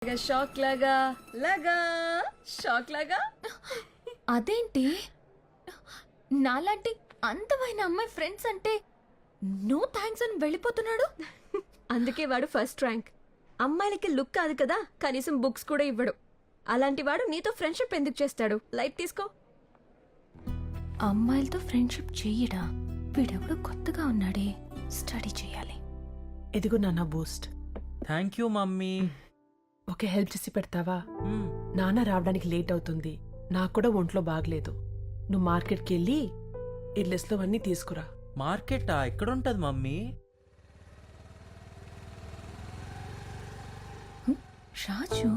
Shock లాగా లాగా shock లాగా. అదేంటి నాలాంటి అందమైన అమ్మాయి ఫ్రెండ్స్ అంటే నో థ్యాంక్స్ అని వెళ్ళిపోతున్నాడు. అందుకే వాడు ఫస్ట్ ర్యాంక్. అమ్మాయిలకి లుక్ కాదు కదా, కనీసం బుక్స్ కూడా ఇవ్వడు. అలాంటి వాడు నీతో ఫ్రెండ్షిప్ ఎందుకు చేస్తాడు? లైట్ తీసుకో. అమ్మాయిలతో ఫ్రెండ్షిప్ చెయ్యడా? వీడెవడు కొత్తగా ఉన్నాడే, స్టడీ చేయాలి. ఎదిగో నాన్న Boost. Thank you mummy. Okay, help చేసి పెడతావా? నాన్న రావడానికి లేట్ అవుతుంది, నాకు కూడా ఒంట్లో బాగలేదు. నువ్వు మార్కెట్కి వెళ్ళి ఈ లిస్ట్లో అన్నీ తీసుకురా. మార్కెటా? ఎక్కడుంటది మమ్మీ? రాజు